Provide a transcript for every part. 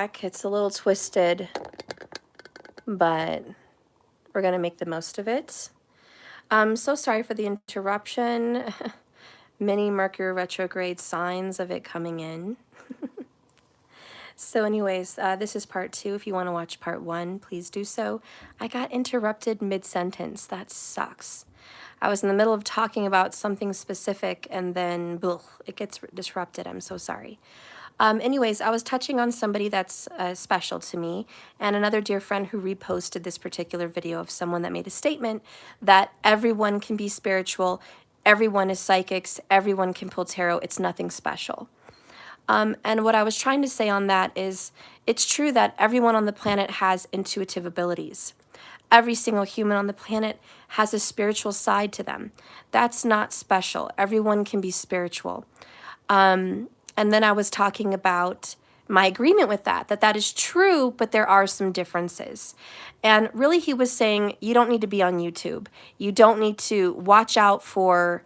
back. It's a little twisted, but we're going to make the most of it. I'm so sorry for the interruption. Many Mercury retrograde signs of it coming in. So anyways, this is part 2. If you want to watch part 1, please do so. I got interrupted mid-sentence. That sucks. I was in the middle of talking about something specific and then it gets disrupted. I'm so sorry. Anyways, I was touching on somebody that's special to me and another dear friend who reposted this particular video of someone that made a statement that everyone can be spiritual, everyone is psychics, everyone can pull tarot, it's nothing special. And what I was trying to say on that is it's true that everyone on the planet has intuitive abilities. Every single human on the planet has a spiritual side to them. That's not special. Everyone can be spiritual. And then I was talking about my agreement with that is true, but there are some differences. And really he was saying, you don't need to be on YouTube. You don't need to watch out for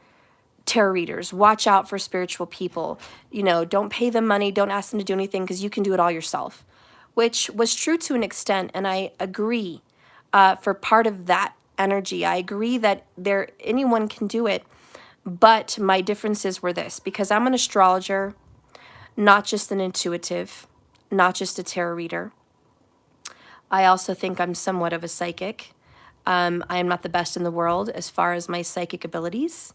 tarot readers, watch out for spiritual people. You know, don't pay them money, don't ask them to do anything because you can do it all yourself, which was true to an extent. And I agree for part of that energy. I agree that anyone can do it, but my differences were this, because I'm an astrologer, not just an intuitive, not just a tarot reader. I also think I'm somewhat of a psychic. I am not the best in the world as far as my psychic abilities,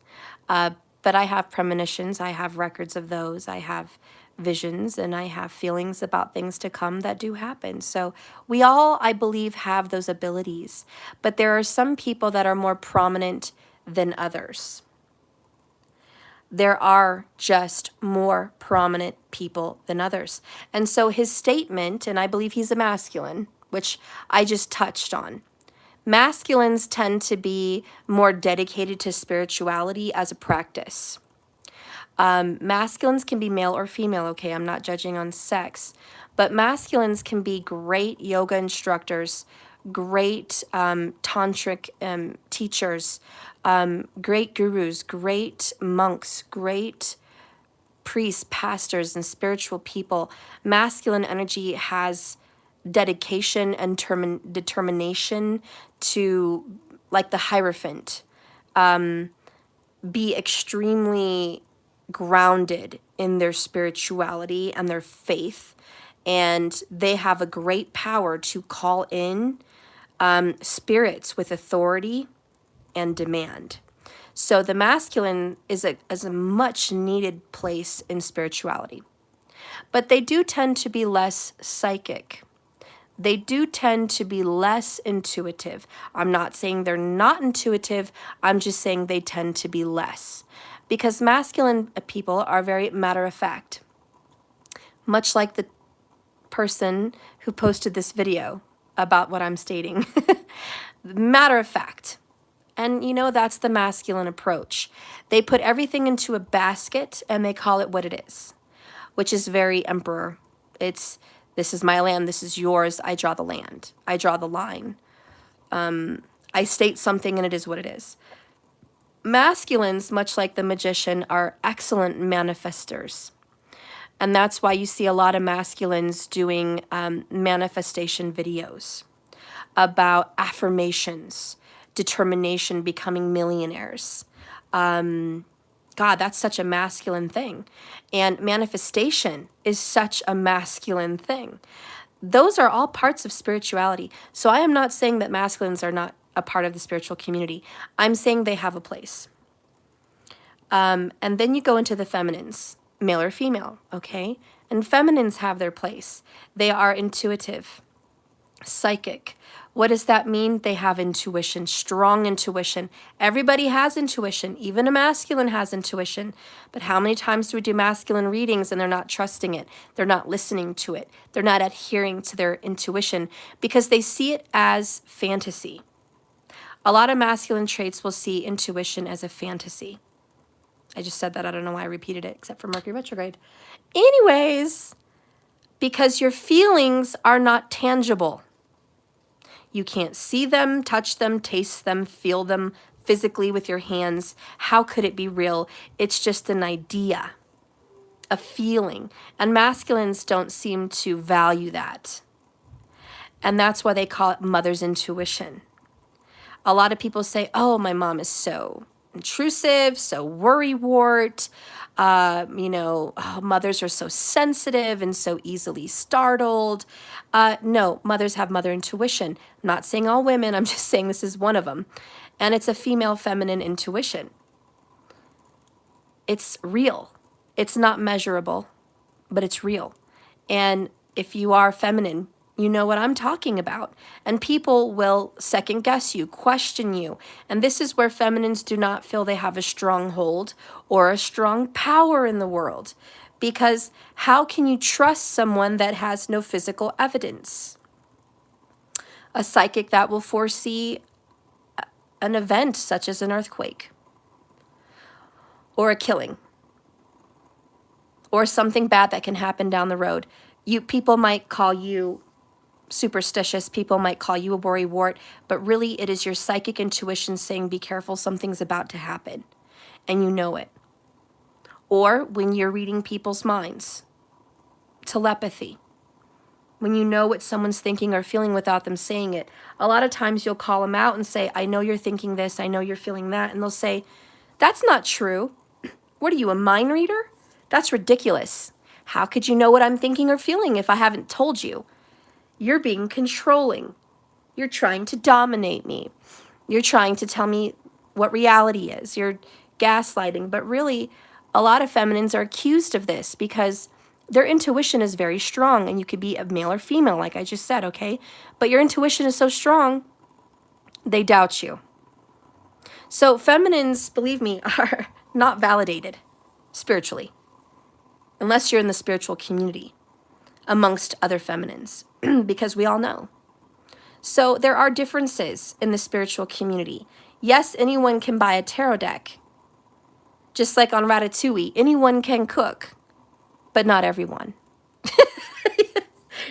but I have premonitions, I have records of those, I have visions, and I have feelings about things to come that do happen. So we all, I believe, have those abilities, but there are some people that are more prominent than others. There are just more prominent people than others. And so his statement, and I believe he's a masculine, which I just touched on. Masculines tend to be more dedicated to spirituality as a practice. Masculines can be male or female, okay? I'm not judging on sex. But masculines can be great yoga instructors, great tantric teachers, great gurus, great monks, great priests, pastors, and spiritual people. Masculine energy has dedication and determination to, like the Hierophant, be extremely grounded in their spirituality and their faith, and they have a great power to call in spirits with authority and demand. So the masculine is a much needed place in spirituality, but they do tend to be less psychic. They do tend to be less intuitive. I'm not saying they're not intuitive. I'm just saying they tend to be less, because masculine people are very matter of fact, much like the person who posted this video about what I'm stating. Matter of fact. And you know, that's the masculine approach. They put everything into a basket and they call it what it is, which is very emperor. It's, this is my land, this is yours, I draw the land, I draw the line. I state something and it is what it is. Masculines, much like the magician, are excellent manifestors. And that's why you see a lot of masculines doing manifestation videos about affirmations, determination, becoming millionaires. God, that's such a masculine thing. And manifestation is such a masculine thing. Those are all parts of spirituality. So I am not saying that masculines are not a part of the spiritual community. I'm saying they have a place. And then you go into the feminines, male or female, okay? And feminines have their place. They are intuitive, psychic. What does that mean? They have intuition, strong intuition. Everybody has intuition. Even a masculine has intuition. But how many times do we do masculine readings and they're not trusting it? They're not listening to it. They're not adhering to their intuition because they see it as fantasy. A lot of masculine traits will see intuition as a fantasy. I just said that. I don't know why I repeated it, except for Mercury retrograde. Anyways, because your feelings are not tangible. You can't see them, touch them, taste them, feel them physically with your hands. How could it be real? It's just an idea. a feeling. And masculines don't seem to value that. And that's why they call it mother's intuition. A lot of people say, oh, my mom is so intrusive, so worrywart. Oh, mothers are so sensitive and so easily startled. No, mothers have mother intuition. I'm not saying all women, I'm just saying this is one of them. And it's a female feminine intuition. It's real. It's not measurable, but it's real. And if you are feminine, you know what I'm talking about. And people will second guess you, question you. And this is where feminines do not feel they have a strong hold or a strong power in the world. Because how can you trust someone that has no physical evidence? A psychic that will foresee an event such as an earthquake or a killing or something bad that can happen down the road. People might call you superstitious, people might call you a worrywart, but really it is your psychic intuition saying, be careful, something's about to happen, and you know it. Or when you're reading people's minds, telepathy, when you know what someone's thinking or feeling without them saying it. A lot of times you'll call them out and say, I know you're thinking this, I know you're feeling that, and they'll say, that's not true. What are you, a mind reader? That's ridiculous. How could you know what I'm thinking or feeling if I haven't told you? You're being controlling. You're trying to dominate me. You're trying to tell me what reality is. You're gaslighting. But really, a lot of feminines are accused of this because their intuition is very strong. And you could be a male or female, like I just said, okay? But your intuition is so strong, they doubt you. So feminines, believe me, are not validated spiritually, unless you're in the spiritual community amongst other feminines, because we all know. So there are differences in the spiritual community. Yes, anyone can buy a tarot deck. Just like on Ratatouille, anyone can cook, but not everyone.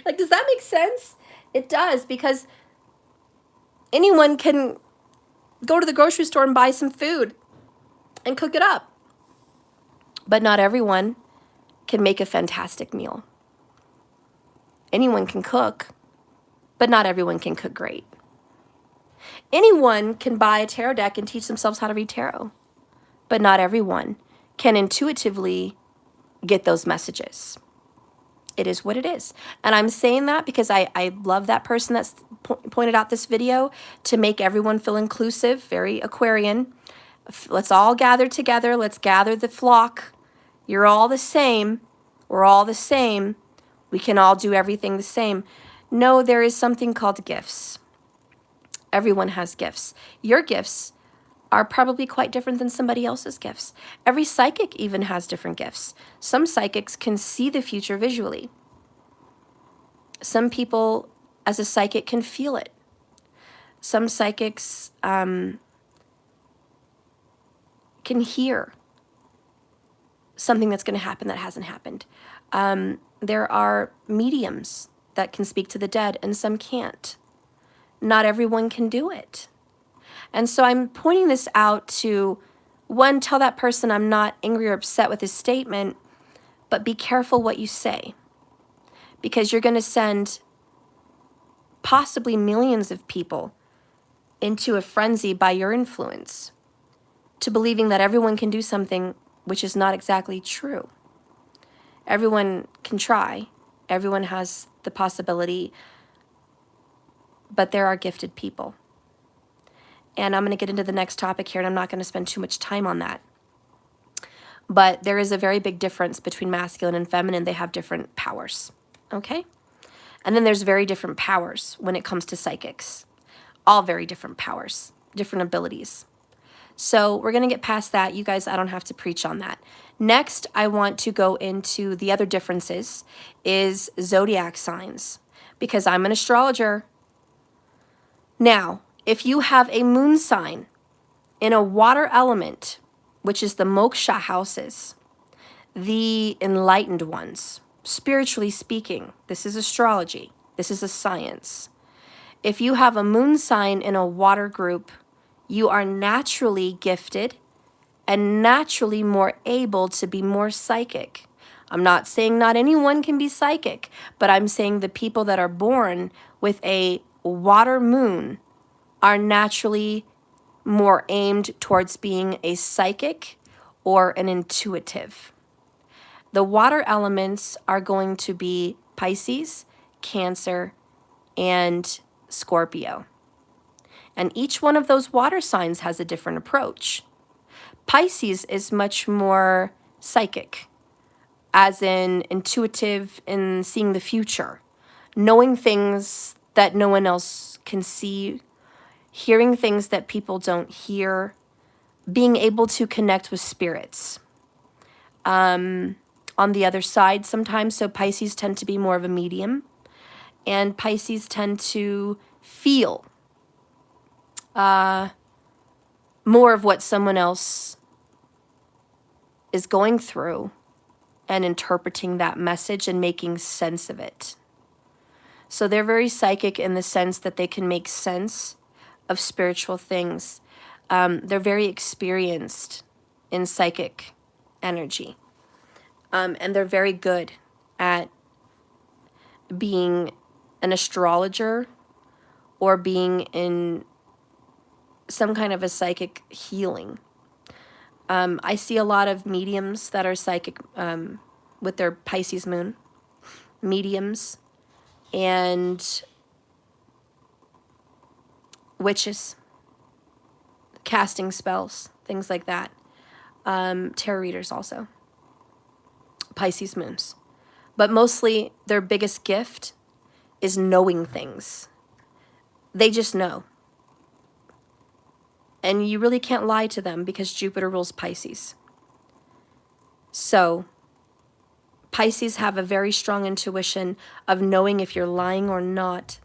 Like, does that make sense? It does, because anyone can go to the grocery store and buy some food and cook it up. But not everyone can make a fantastic meal. Anyone can cook, but not everyone can cook great. Anyone can buy a tarot deck and teach themselves how to read tarot, but not everyone can intuitively get those messages. It is what it is. And I'm saying that because I love that person that's pointed out this video to make everyone feel inclusive, very Aquarian. Let's all gather together. Let's gather the flock. You're all the same. We're all the same. We can all do everything the same. No, there is something called gifts. Everyone has gifts. Your gifts are probably quite different than somebody else's gifts. Every psychic even has different gifts. Some psychics can see the future visually. Some people, as a psychic, can feel it. Some psychics can hear something that's going to happen that hasn't happened. There are mediums that can speak to the dead, and some can't. Not everyone can do it. And so I'm pointing this out to, one, tell that person I'm not angry or upset with his statement, but be careful what you say, because you're going to send possibly millions of people into a frenzy by your influence to believing that everyone can do something which is not exactly true. Everyone can try. Everyone has the possibility, but there are gifted people. And I'm going to get into the next topic here, and I'm not going to spend too much time on that. But there is a very big difference between masculine and feminine. They have different powers, okay? And then there's very different powers when it comes to psychics. All very different powers, different abilities. So we're going to get past that. You guys, I don't have to preach on that. Next, I want to go into the other differences is zodiac signs, because I'm an astrologer. Now, if you have a moon sign in a water element, which is the moksha houses, the enlightened ones, spiritually speaking, this is astrology. This is a science. If you have a moon sign in a water group, you are naturally gifted and naturally more able to be more psychic. I'm not saying not anyone can be psychic, but I'm saying the people that are born with a water moon are naturally more aimed towards being a psychic or an intuitive. The water elements are going to be Pisces, Cancer, and Scorpio. And each one of those water signs has a different approach. Pisces is much more psychic, as in intuitive in seeing the future, knowing things that no one else can see, hearing things that people don't hear, being able to connect with spirits. On the other side sometimes, so Pisces tend to be more of a medium, and Pisces tend to feel more of what someone else is going through and interpreting that message and making sense of it. So they're very psychic in the sense that they can make sense of spiritual things. They're very experienced in psychic energy. And they're very good at being an astrologer or being in some kind of a psychic healing. I see a lot of mediums that are psychic with their Pisces moon. Mediums and witches, casting spells, things like that. Tarot readers also. Pisces moons. But mostly their biggest gift is knowing things. They just know. And you really can't lie to them because Jupiter rules Pisces. So Pisces have a very strong intuition of knowing if you're lying or not,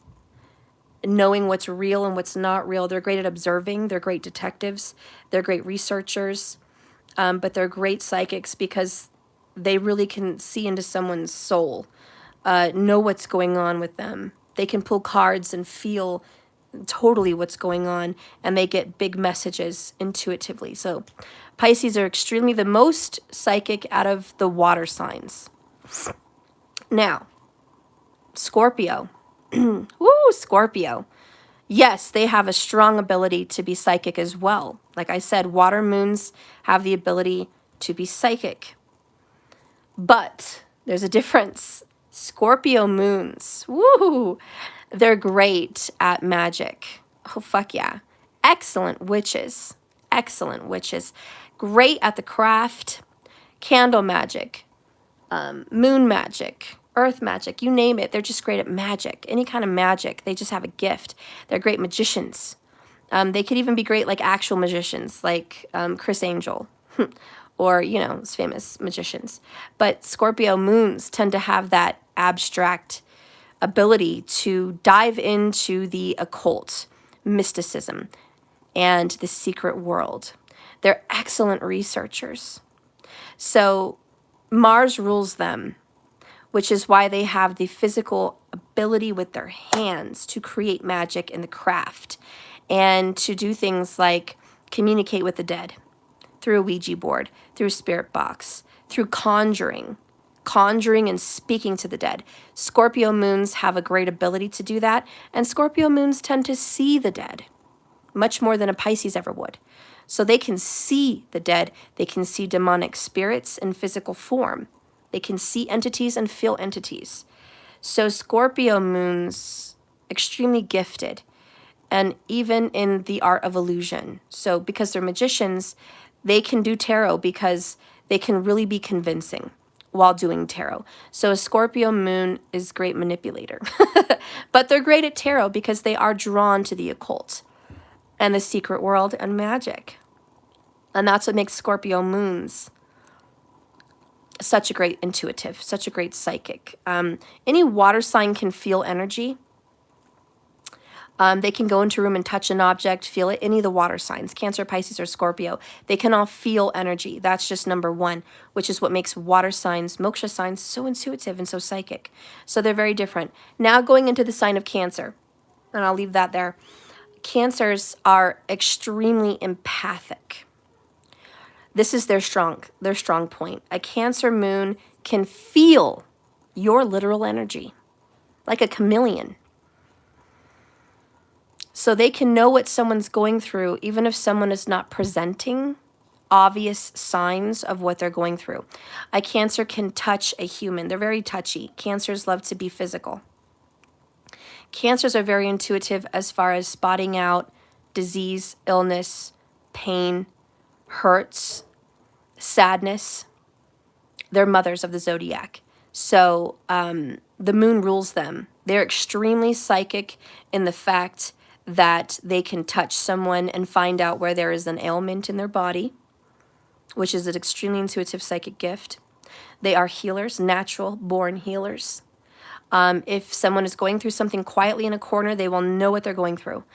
knowing what's real and what's not real. They're great at observing. They're great detectives. They're great researchers. But they're great psychics because they really can see into someone's soul, know what's going on with them. They can pull cards and feel totally what's going on, and they get big messages intuitively. So Pisces are extremely the most psychic out of the water signs. Now, Scorpio. Woo, Scorpio. Yes, they have a strong ability to be psychic as well. Like I said, water moons have the ability to be psychic. But there's a difference. Scorpio moons, woo, they're great at magic. Oh, fuck yeah. Excellent witches. Excellent witches. Great at the craft. Candle magic. Moon magic. Earth magic. You name it. They're just great at magic. Any kind of magic. They just have a gift. They're great magicians. They could even be great like actual magicians, like Chris Angel. Or, you know, famous magicians. But Scorpio moons tend to have that abstract ability to dive into the occult, mysticism, and the secret world. They're excellent researchers. So Mars rules them, which is why they have the physical ability with their hands to create magic in the craft and to do things like communicate with the dead through a Ouija board, through a spirit box, through conjuring and speaking to the dead. Scorpio moons have a great ability to do that, and Scorpio moons tend to see the dead much more than a Pisces ever would. So they can see the dead. They can see demonic spirits in physical form. They can see entities and feel entities. So Scorpio moons, extremely gifted, and even in the art of illusion. So because they're magicians, they can do tarot because they can really be convincing while doing tarot. So a Scorpio moon is a great manipulator. But they're great at tarot because they are drawn to the occult and the secret world and magic. And that's what makes Scorpio moons such a great intuitive, such a great psychic. Any water sign can feel energy. They can go into a room and touch an object, feel it. Any of the water signs, Cancer, Pisces, or Scorpio, they can all feel energy. That's just number one, which is what makes water signs, moksha signs, so intuitive and so psychic. So they're very different. Now going into the sign of Cancer, and I'll leave that there. Cancers are extremely empathic. This is their strong point. A Cancer moon can feel your literal energy like a chameleon. So they can know what someone's going through, even if someone is not presenting obvious signs of what they're going through. A Cancer can touch a human. They're very touchy. Cancers love to be physical. Cancers are very intuitive as far as spotting out disease, illness, pain, hurts, sadness. They're mothers of the zodiac. So the moon rules them. They're extremely psychic in the fact that they can touch someone and find out where there is an ailment in their body, which is an extremely intuitive psychic gift. They are healers, natural born healers. If someone is going through something quietly in a corner, they will know what they're going through.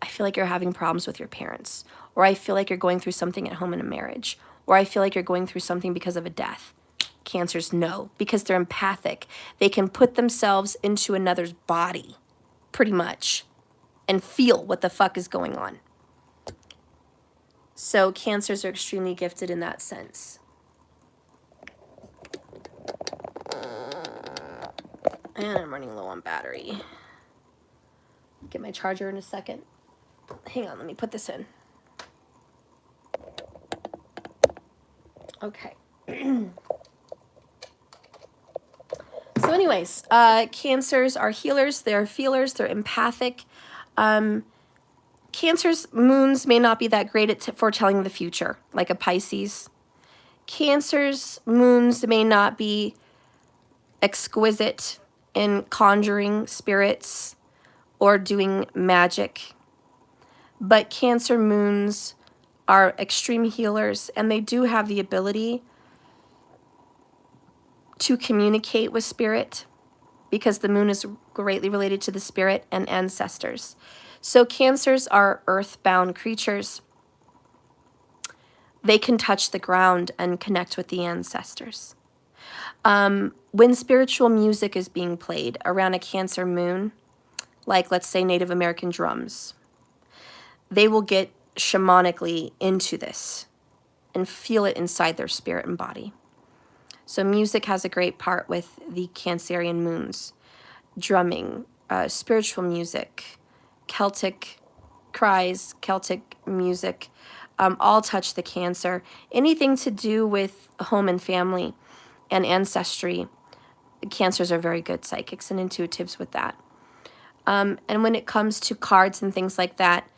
I feel like you're having problems with your parents, or I feel like you're going through something at home in a marriage, or I feel like you're going through something because of a death. Cancers know, because they're empathic. They can put themselves into another's body, pretty much, and feel what the fuck is going on. So Cancers are extremely gifted in that sense. And I'm running low on battery. Get my charger in a second. Hang on, let me put this in. Okay. So anyways, Cancers are healers, they're feelers, they're empathic. Cancers' moons may not be that great at foretelling the future, like a Pisces. Cancers' moons may not be exquisite in conjuring spirits or doing magic. But Cancer moons are extreme healers, and they do have the ability to communicate with spirit, because the moon is greatly related to the spirit and ancestors. So Cancers are earthbound creatures. They can touch the ground and connect with the ancestors. When spiritual music is being played around a Cancer moon, like let's say Native American drums, they will get shamanically into this and feel it inside their spirit and body. So music has a great part with the Cancerian moons. Drumming, spiritual music, Celtic cries, Celtic music, all touch the Cancer. Anything to do with home and family and ancestry, Cancers are very good psychics and intuitives with that. And when it comes to cards and things like that,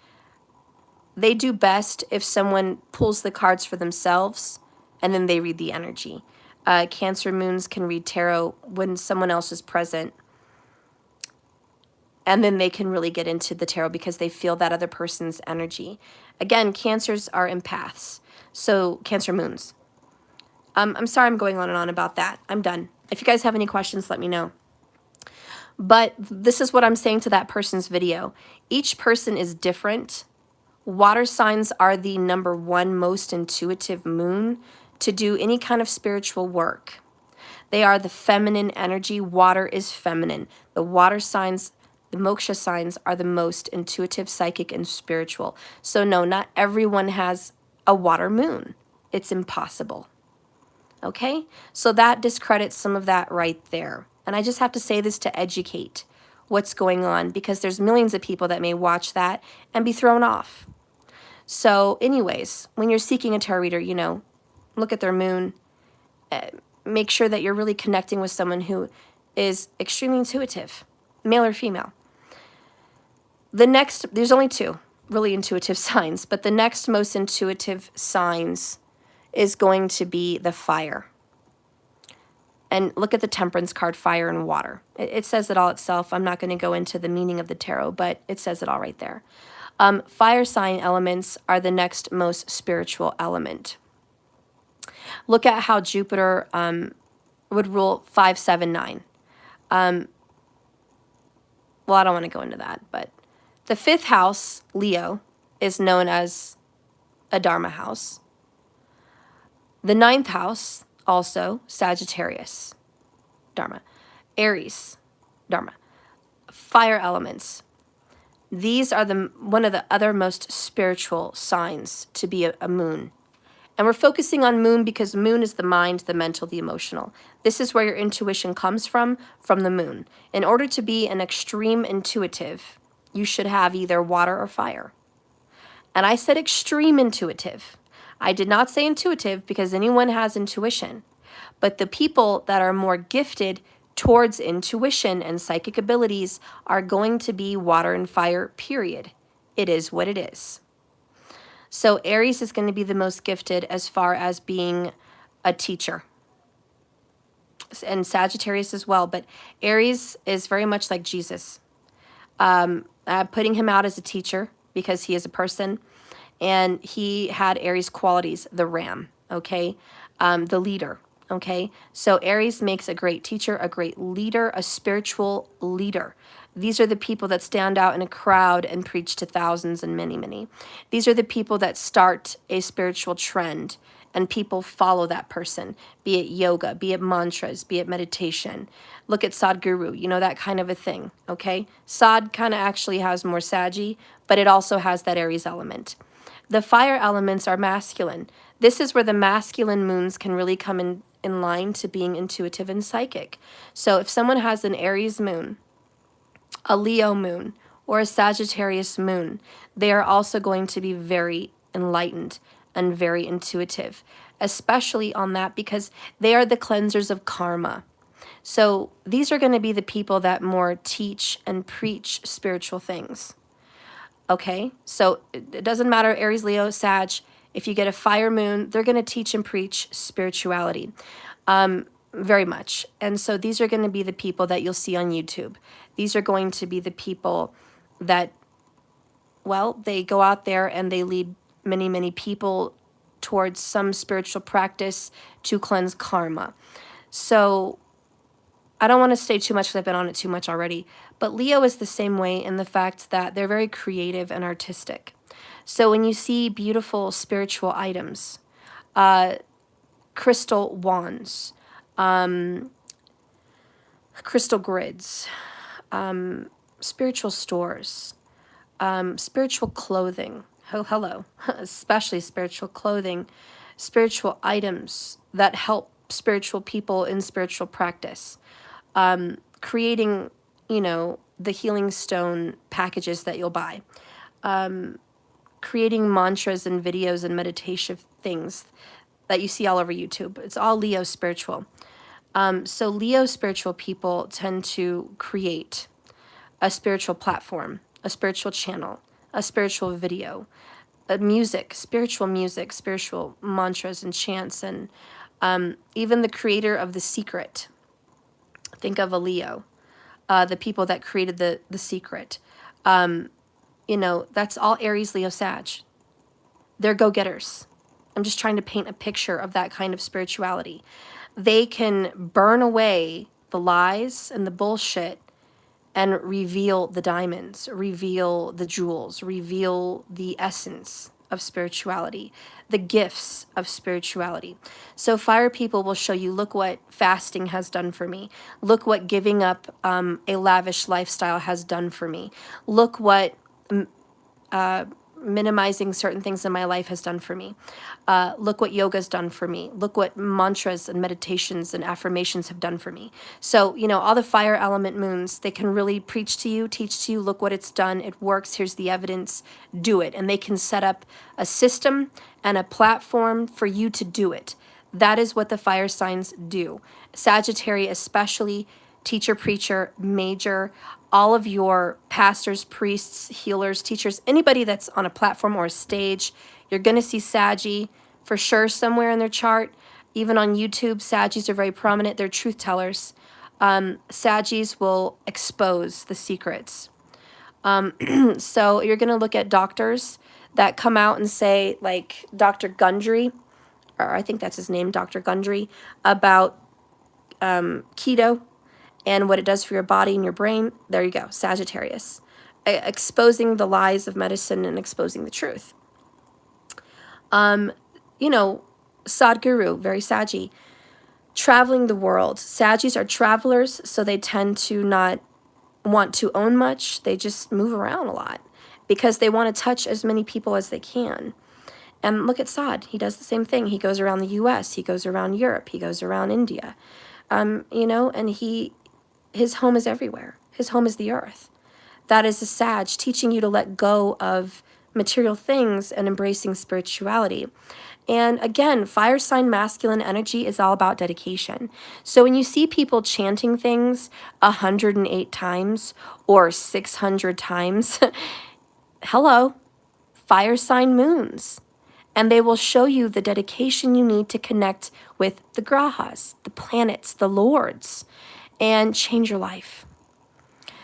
they do best if someone pulls the cards for themselves and then they read the energy. Cancer moons can read tarot when someone else is present, and then they can really get into the tarot because they feel that other person's energy. Again, Cancers are empaths, so Cancer moons. I'm sorry I'm going on and on about that. I'm done. If you guys have any questions, let me know. But this is what I'm saying to that person's video. Each person is different. Water signs are the #1 most intuitive moon to do any kind of spiritual work. They are the feminine energy. Water is feminine. The water signs, the moksha signs, are the most intuitive, psychic, and spiritual. So no, not everyone has a water moon. It's impossible. Okay? So that discredits some of that right there. And I just have to say this to educate what's going on, because there's millions of people that may watch that and be thrown off. So anyways, when you're seeking a tarot reader, you know, look at their moon. Make sure that you're really connecting with someone who is extremely intuitive, male or female. The next, there's only 2 really intuitive signs, but the next most intuitive signs is going to be the fire. And look at the Temperance card, fire and water. It says it all itself. I'm not going to go into the meaning of the tarot, but it says it all right there. Fire sign elements are the next most spiritual element. Look at how Jupiter would rule 5, 7, 9. Well, I don't want to go into that, but the 5th house, Leo, is known as a Dharma house. The 9th house, also Sagittarius, Dharma. Aries, Dharma. Fire elements. These are one of the other most spiritual signs to be a moon. And we're focusing on moon because moon is the mind, the mental, the emotional. This is where your intuition comes from the moon. In order to be an extreme intuitive, you should have either water or fire. And I said extreme intuitive. I did not say intuitive because anyone has intuition. But the people that are more gifted towards intuition and psychic abilities are going to be water and fire, period. It is what it is. So Aries is going to be the most gifted as far as being a teacher. And Sagittarius as well. But Aries is very much like Jesus. Putting him out as a teacher because he is a person. And he had Aries qualities, the ram, okay? The leader, okay? So Aries makes a great teacher, a great leader, a spiritual leader. These are the people that stand out in a crowd and preach to thousands and many, many. These are the people that start a spiritual trend and people follow that person, be it yoga, be it mantras, be it meditation. Look at Sadhguru, you know, that kind of a thing, okay? Sad kind of actually has more Saggy, but it also has that Aries element. The fire elements are masculine. This is where the masculine moons can really come in line to being intuitive and psychic. So if someone has an Aries moon, a Leo moon, or a Sagittarius moon, they are also going to be very enlightened and very intuitive, especially on that because they are the cleansers of karma. So these are going to be the people that more teach and preach spiritual things. Okay, so it doesn't matter, Aries, Leo, Sag. If you get a fire moon, they're going to teach and preach spirituality. Very much. And so these are going to be the people that you'll see on YouTube. These are going to be the people that, well, they go out there and they lead many, many people towards some spiritual practice to cleanse karma. So I don't want to say too much because I've been on it too much already, but Leo is the same way in the fact that they're very creative and artistic. So when you see beautiful spiritual items, crystal wands, crystal grids, spiritual stores, spiritual clothing, oh, hello, especially spiritual clothing, spiritual items that help spiritual people in spiritual practice, creating, you know, the healing stone packages that you'll buy, creating mantras and videos and meditation things that you see all over YouTube. It's all Leo spiritual. So Leo spiritual people tend to create a spiritual platform, a spiritual channel, a spiritual video, music, spiritual mantras and chants, and even the creator of The Secret. Think of a Leo, the people that created the Secret. You know, that's all Aries, Leo, Sag. They're go-getters. I'm just trying to paint a picture of that kind of spirituality. They can burn away the lies and the bullshit and reveal the diamonds, reveal the jewels, reveal the essence of spirituality, the gifts of spirituality. So fire people will show you, look what fasting has done for me. Look what giving up a lavish lifestyle has done for me. Look what minimizing certain things in my life has done for me. Look what yoga's done for me. Look what mantras and meditations and affirmations have done for me. So, you know, all the fire element moons, they can really preach to you, teach to you, look what it's done. It works. Here's the evidence. Do it. And they can set up a system and a platform for you to do it. That is what the fire signs do. Sagittarius especially, teacher, preacher, major, all of your pastors, priests, healers, teachers, anybody that's on a platform or a stage, you're going to see Saggy for sure somewhere in their chart. Even on YouTube, Saggies are very prominent. They're truth tellers. Saggies will expose the secrets. So you're going to look at doctors that come out and say, like Dr. Gundry, or I think that's his name, Dr. Gundry, about keto and what it does for your body and your brain. There you go, Sagittarius. Exposing the lies of medicine and exposing the truth. You know, Sadhguru, very Saggy. Traveling the world. Saggies are travelers, so they tend to not want to own much. They just move around a lot because they want to touch as many people as they can. And look at Saad. He does the same thing. He goes around the US. He goes around Europe. He goes around India. You know, and his home is everywhere. His home is the earth. That is a Sag teaching you to let go of material things and embracing spirituality. And again, fire sign masculine energy is all about dedication. So when you see people chanting things 108 times or 600 times, hello, fire sign moons. And they will show you the dedication you need to connect with the grahas, the planets, the lords, and change your life.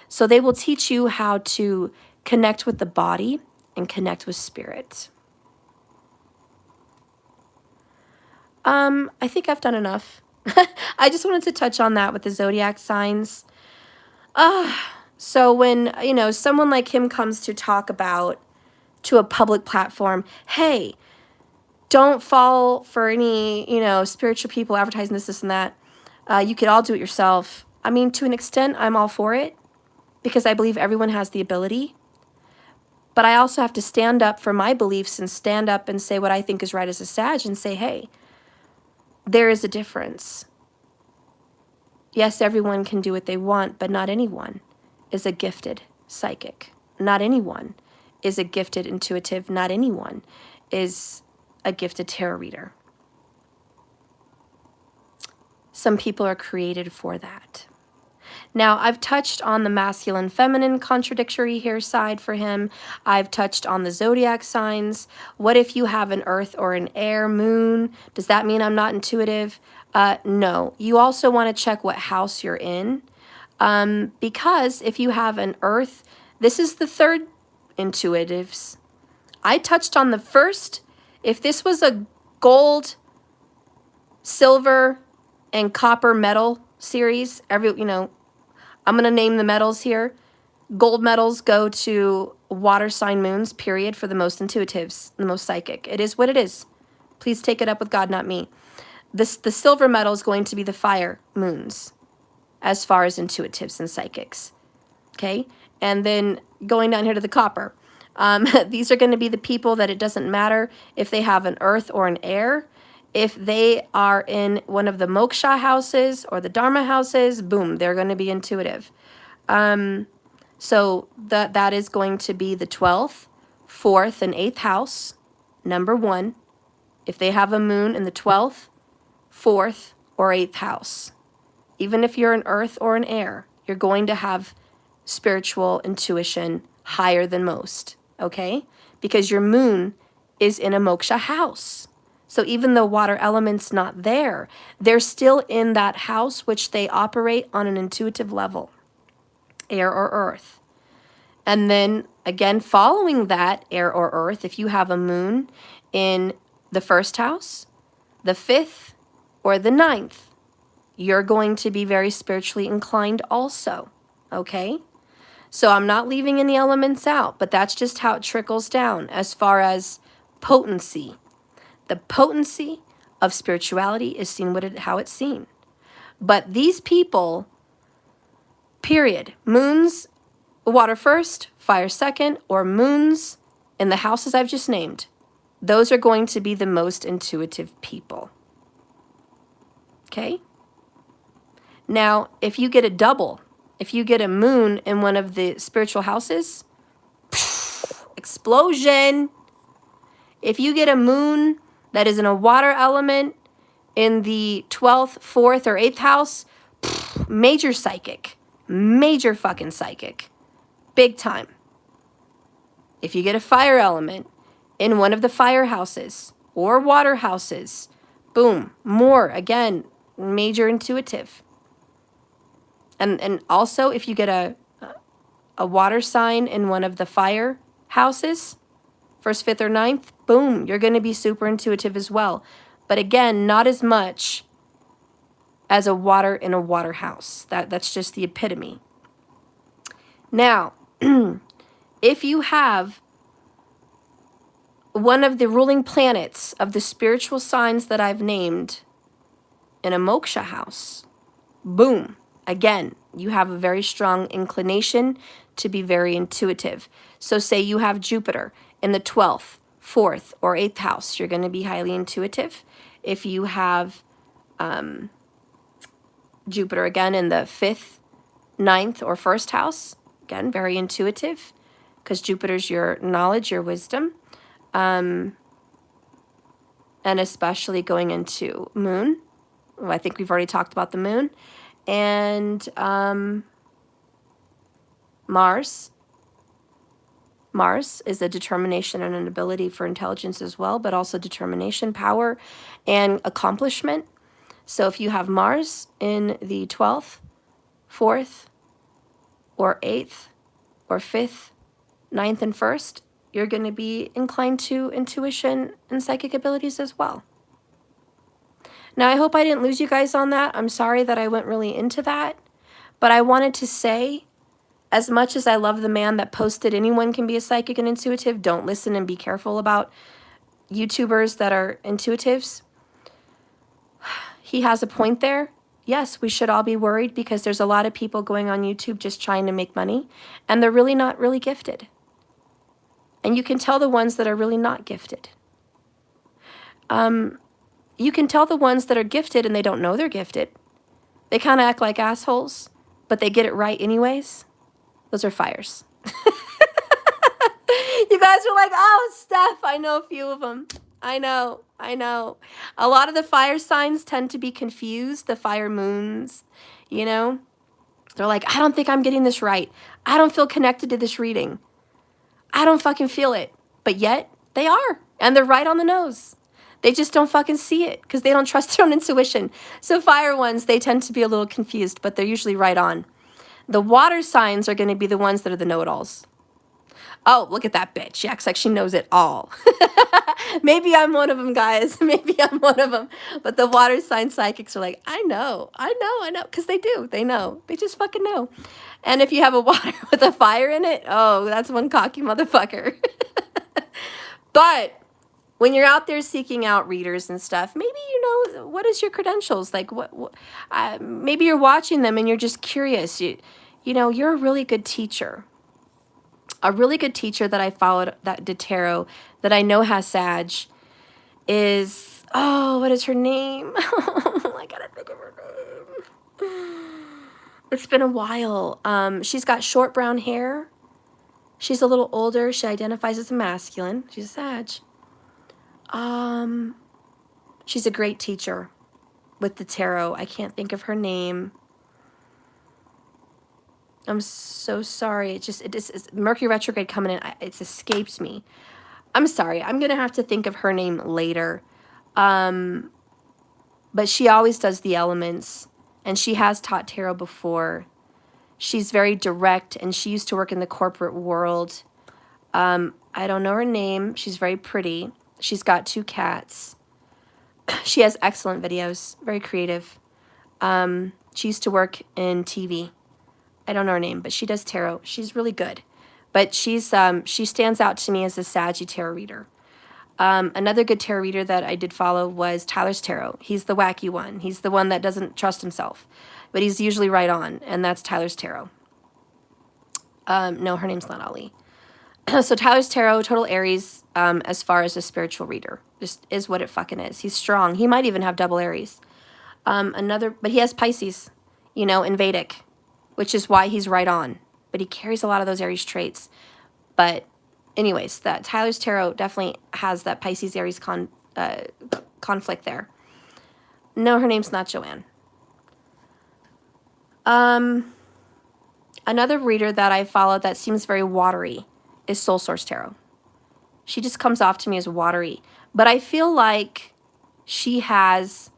So they will teach you how to connect with the body and connect with spirit. I think I've done enough. I just wanted to touch on that with the zodiac signs. So when, you know, someone like him comes to talk about to a public platform, hey, don't fall for any, you know, spiritual people advertising this and that. You could all do it yourself. I mean, to an extent, I'm all for it because I believe everyone has the ability. But I also have to stand up for my beliefs and stand up and say what I think is right as a Sag and say, hey, there is a difference. Yes, everyone can do what they want, but not anyone is a gifted psychic. Not anyone is a gifted intuitive. Not anyone is a gifted tarot reader. Some people are created for that. Now, I've touched on the masculine-feminine contradictory here side for him. I've touched on the zodiac signs. What if you have an earth or an air moon? Does that mean I'm not intuitive? No. You also want to check what house you're in. Because if you have an earth, this is the third intuitives. I touched on the first. If this was a gold, silver, and copper metal series, I'm going to name the metals here. Gold metals go to water sign moons, period, for the most intuitives, the most psychic. It is what it is. Please take it up with God, not me. The silver metal is going to be the fire moons as far as intuitives and psychics. Okay? And then going down here to the copper. These are going to be the people that it doesn't matter if they have an earth or an air. If they are in one of the moksha houses or the dharma houses, boom, they're going to be intuitive. So that is going to be the 12th, 4th, and 8th house, number 1. If they have a moon in the 12th, 4th, or 8th house. Even if you're an earth or an air, you're going to have spiritual intuition higher than most, okay? Because your moon is in a moksha house. So even though water element's not there, they're still in that house which they operate on an intuitive level, air or earth. And then again, following that air or earth, if you have a moon in the 1st house, the 5th, or the 9th, you're going to be very spiritually inclined also, okay? So I'm not leaving any elements out, but that's just how it trickles down as far as potency. The potency of spirituality is seen how it's seen. But these people, period, moons, water 1st, fire 2nd, or moons in the houses I've just named, those are going to be the most intuitive people. Okay? Now, if you get a double, if you get a moon in one of the spiritual houses, explosion. If you get a moon that is in a water element in the 12th, 4th, or 8th house, major psychic. Major fucking psychic. Big time. If you get a fire element in one of the fire houses or water houses, boom, more, again, major intuitive. And also, if you get a water sign in one of the fire houses, 1st, 5th, or 9th, boom, you're going to be super intuitive as well. But again, not as much as a water in a water house. That's just the epitome. Now, if you have one of the ruling planets of the spiritual signs that I've named in a moksha house, boom, again, you have a very strong inclination to be very intuitive. So say you have Jupiter in the 12th, 4th or 8th house, you're going to be highly intuitive. If you have Jupiter again in the 5th, 9th, or 1st house, again, very intuitive, because Jupiter's your knowledge, your wisdom, and especially going into moon. I think we've already talked about the moon. And Mars. Mars is a determination and an ability for intelligence as well, but also determination, power, and accomplishment. So if you have Mars in the 12th, 4th, or 8th, or 5th, 9th, and 1st, you're going to be inclined to intuition and psychic abilities as well. Now, I hope I didn't lose you guys on that. I'm sorry that I went really into that, but I wanted to say, as much as I love the man that posted anyone can be a psychic and intuitive, don't listen and be careful about YouTubers that are intuitives. He has a point there. Yes, we should all be worried because there's a lot of people going on YouTube just trying to make money, and they're really not really gifted. And you can tell the ones that are really not gifted. You can tell the ones that are gifted and they don't know they're gifted. They kind of act like assholes, but they get it right anyways. Those are fires. You guys are like, oh, Steph, I know a few of them. I know. A lot of the fire signs tend to be confused, the fire moons, you know. They're like, I don't think I'm getting this right. I don't feel connected to this reading. I don't fucking feel it. But yet, they are. And they're right on the nose. They just don't fucking see it because they don't trust their own intuition. So fire ones, they tend to be a little confused, but they're usually right on. The water signs are going to be the ones that are the know-it-alls. Oh, look at that bitch. She acts like she knows it all. Maybe I'm one of them, guys. Maybe I'm one of them. But the water sign psychics are like, I know. Because they do. They know. They just fucking know. And if you have a water with a fire in it, oh, that's one cocky motherfucker. But when you're out there seeking out readers and stuff, maybe you know, what is your credentials? Like, maybe you're watching them and you're just curious. You know, you're a really good teacher. A really good teacher that I followed that did tarot that I know has Sag is, oh, what is her name? I gotta think of her name. It's been a while. She's got short brown hair. She's a little older. She identifies as a masculine. She's a Sag. She's a great teacher with the tarot. I can't think of her name. I'm so sorry. It's Mercury retrograde coming in. It's escaped me. I'm sorry. I'm going to have to think of her name later. But she always does the elements, and she has taught tarot before. She's very direct, and she used to work in the corporate world. I don't know her name. She's very pretty. She's got 2 cats. She has excellent videos. Very creative. She used to work in TV. I don't know her name, but she does tarot. She's really good. But she stands out to me as a Saggy tarot reader. Another good tarot reader that I did follow was Tyler's Tarot. He's the wacky one. He's the one that doesn't trust himself. But he's usually right on, and that's Tyler's Tarot. No, her name's not Ollie. So Tyler's Tarot, total Aries, as far as a spiritual reader. Just is what it fucking is. He's strong. He might even have double Aries. But he has Pisces, you know, in Vedic, which is why he's right on. But he carries a lot of those Aries traits. But anyways, that Tyler's Tarot definitely has that Pisces-Aries conflict there. No, her name's not Joanne. Another reader that I followed that seems very watery is Soul Source Tarot. She just comes off to me as watery. But I feel like she has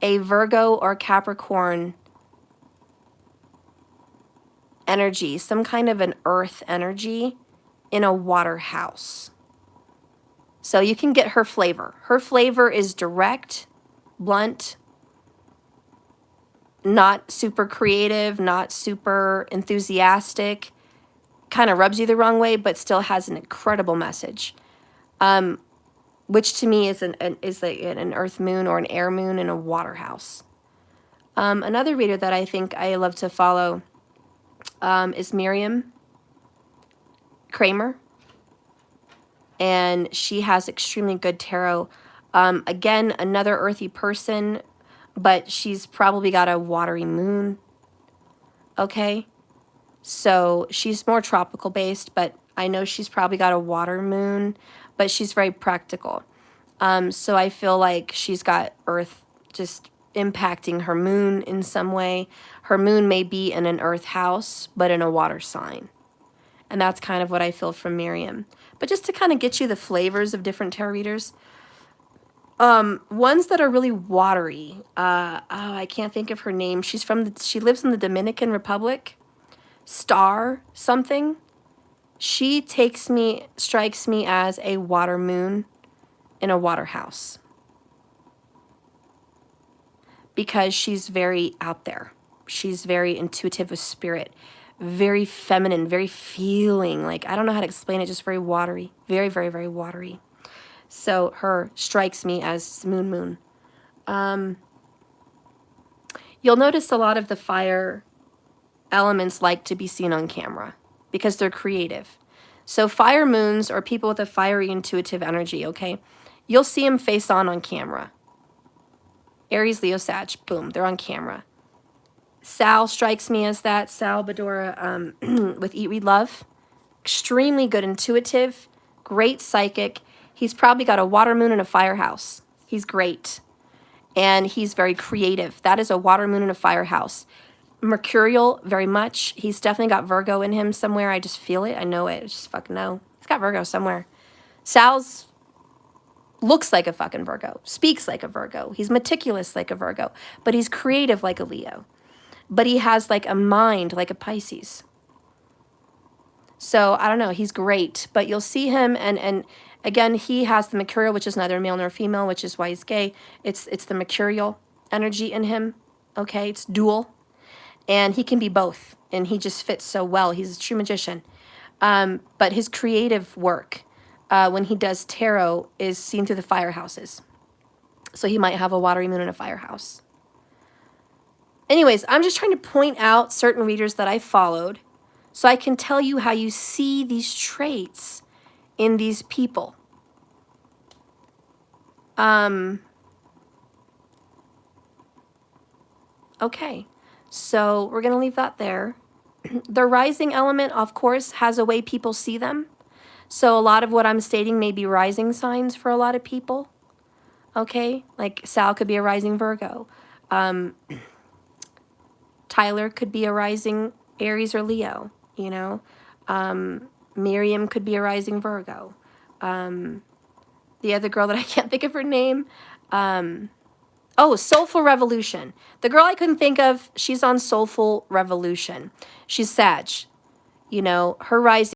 a Virgo or Capricorn energy, some kind of an earth energy in a water house. So you can get her flavor. Her flavor is direct, blunt, not super creative, not super enthusiastic, kind of rubs you the wrong way, but still has an incredible message. Which to me is like an earth moon or an air moon in a water house. Another reader that I think I love to follow is Miriam Kramer. and she has extremely good tarot. Again, another earthy person, but she's probably got a watery moon, okay? So she's more tropical based, but I know she's probably got a water moon, but she's very practical. So I feel like she's got earth just impacting her moon in some way. Her moon may be in an earth house, but in a water sign. And that's kind of what I feel from Miriam. But just to kind of get you the flavors of different tarot readers, ones that are really watery. I can't think of her name. She lives in the Dominican Republic. Star something. She strikes me as a water moon in a water house. Because she's very out there. She's very intuitive with spirit. Very feminine, very feeling. Like, I don't know how to explain it, just very watery. Very, very, very watery. So her strikes me as moon. You'll notice a lot of the fire elements like to be seen on camera because they're creative. So fire moons or people with a fiery intuitive energy, okay? You'll see them face on camera. Aries, Leo, Sag, boom, they're on camera. Sal strikes me as that. Sal Badora with Eat, Read, Love. Extremely good intuitive, great psychic. He's probably got a water moon and a firehouse. He's great. And he's very creative. That is a water moon and a firehouse. Mercurial, very much. He's definitely got Virgo in him somewhere. I just feel it. I know it. I just fucking know. He's got Virgo somewhere. Sal's looks like a fucking Virgo. Speaks like a Virgo. He's meticulous like a Virgo. But he's creative like a Leo. But he has like a mind like a Pisces. So, I don't know. He's great. But you'll see him and again, he has the Mercurial, which is neither male nor female, which is why he's gay. It's the Mercurial energy in him. Okay? It's dual. And he can be both. And he just fits so well. He's a true magician. But his creative work, when he does tarot, is seen through the firehouses. So he might have a watery moon in a firehouse. Anyways, I'm just trying to point out certain readers that I followed so I can tell you how you see these traits in these people. Okay, so we're going to leave that there. The rising element, of course, has a way people see them. So a lot of what I'm stating may be rising signs for a lot of people. Okay, like Sal could be a rising Virgo. Tyler could be a rising Aries or Leo, you know. Miriam could be a rising Virgo. The other girl that I can't think of her name. Oh, Soulful Revolution. The girl I couldn't think of, she's on Soulful Revolution. She's Sag. You know, her rising